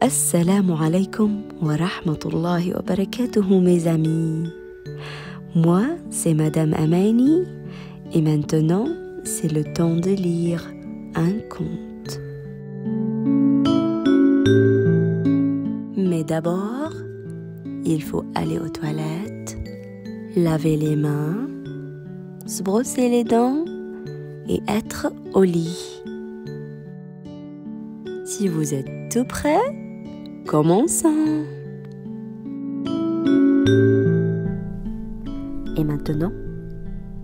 Assalamu alaikum wa rahmatullahi wa barakatuhu mes amis. Moi, c'est Madame Amani et maintenant, c'est le temps de lire un conte. Mais d'abord, il faut aller aux toilettes, laver les mains, se brosser les dents et être au lit. Si vous êtes tout prêts, commençons. Et maintenant,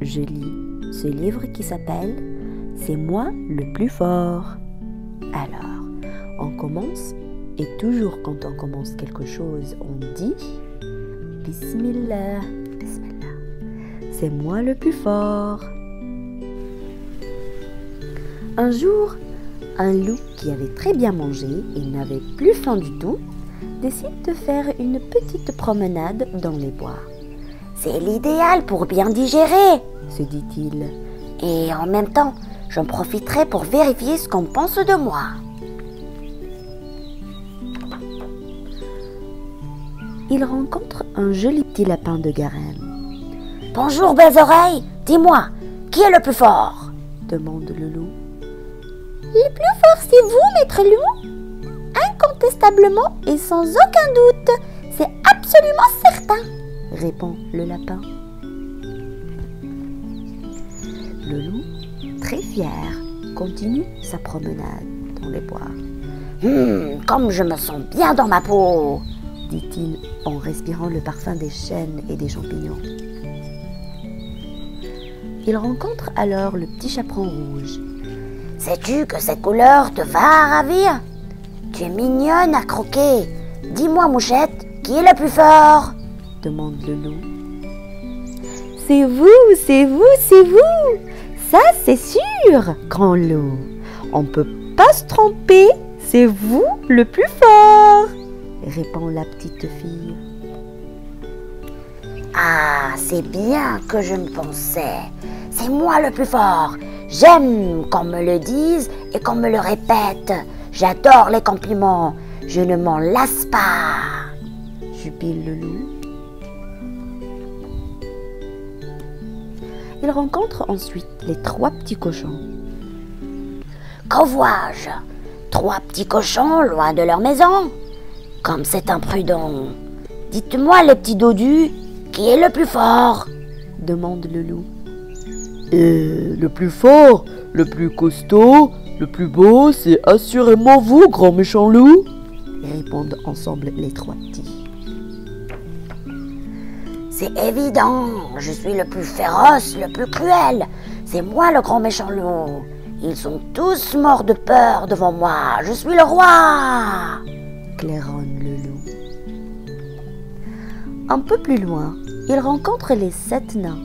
je lis ce livre qui s'appelle « C'est moi le plus fort ». Alors, on commence et toujours quand on commence quelque chose, on dit « Bismillah, Bismillah, c'est moi le plus fort ». Un jour, un loup qui avait très bien mangé et n'avait plus faim du tout, décide de faire une petite promenade dans les bois. C'est l'idéal pour bien digérer, se dit-il. Et en même temps, j'en profiterai pour vérifier ce qu'on pense de moi. Il rencontre un joli petit lapin de Garenne. Bonjour, belles oreilles, dis-moi, qui est le plus fort? Demande le loup. Le plus fort, c'est vous, maître loup. Incontestablement et sans aucun doute, c'est absolument certain, répond le lapin. Le loup, très fier, continue sa promenade dans les bois. Comme je me sens bien dans ma peau, dit-il en respirant le parfum des chênes et des champignons. Il rencontre alors le petit chaperon rouge. Sais-tu que cette couleur te va ravir? Tu es mignonne à croquer. Dis-moi, mouchette, qui est le plus fort? Demande le loup. C'est vous, c'est vous, c'est vous. Ça, c'est sûr, grand loup. On ne peut pas se tromper, c'est vous le plus fort, répond la petite fille. Ah, c'est bien que je me pensais. C'est moi le plus fort. J'aime qu'on me le dise et qu'on me le répète. J'adore les compliments. Je ne m'en lasse pas. Jubile le loup. Il rencontre ensuite les 3 petits cochons. Qu'en vois-je? 3 petits cochons loin de leur maison. Comme c'est imprudent. Dites-moi, les petits dodus, qui est le plus fort? Demande le loup. Et le plus fort, le plus costaud, le plus beau, c'est assurément vous, grand méchant loup, répondent ensemble les 3 petits. C'est évident, je suis le plus féroce, le plus cruel. C'est moi le grand méchant loup. Ils sont tous morts de peur devant moi. Je suis le roi, claironne le loup. Un peu plus loin, il rencontre les 7 nains.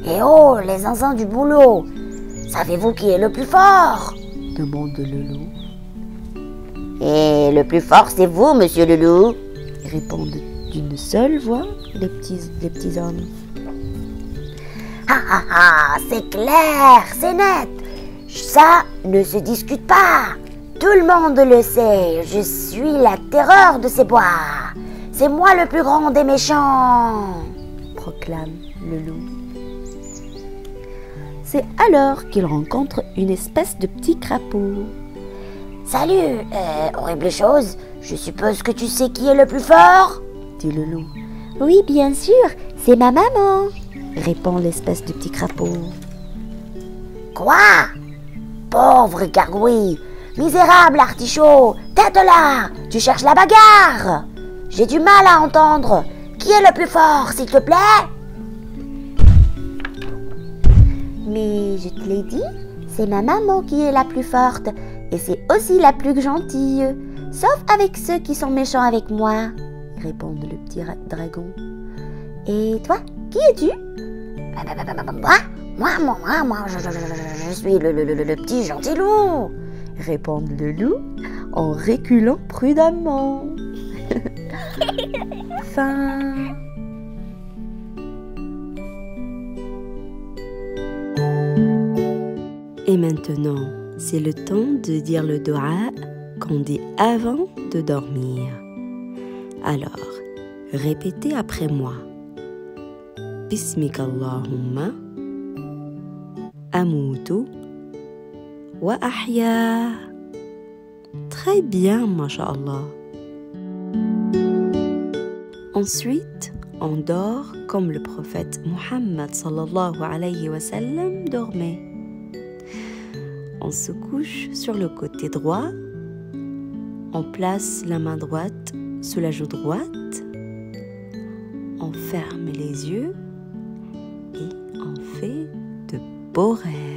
Eh oh, les zinzins du boulot, savez-vous qui est le plus fort? Demande le loup. Et le plus fort, c'est vous, monsieur le loup, répondent d'une seule voix les petits hommes. C'est clair, c'est net. Ça ne se discute pas. Tout le monde le sait. Je suis la terreur de ces bois. C'est moi le plus grand des méchants, proclame le loup. C'est alors qu'il rencontre une espèce de petit crapaud. Salut, horrible chose, je suppose que tu sais qui est le plus fort? Dit le loup. Oui, bien sûr, c'est ma maman, répond l'espèce de petit crapaud. Quoi? Pauvre gargouille, misérable artichaut, tête là, tu cherches la bagarre. J'ai du mal à entendre. Qui est le plus fort, s'il te plaît? Mais je te l'ai dit, c'est ma maman qui est la plus forte et c'est aussi la plus gentille, sauf avec ceux qui sont méchants avec moi, répond le petit dragon. Et toi, qui es-tu? Moi, je suis le petit gentil loup, répond le loup en reculant prudemment. Fin. Et maintenant, c'est le temps de dire le dua qu'on dit avant de dormir. Alors, répétez après moi. Bismika Allahumma amutu wa ahya. Très bien, masha'Allah. Ensuite, on dort comme le prophète Muhammad sallallahu alayhi wa sallam dormait. On se couche sur le côté droit, on place la main droite sous la joue droite, on ferme les yeux et on fait de beaux rêves.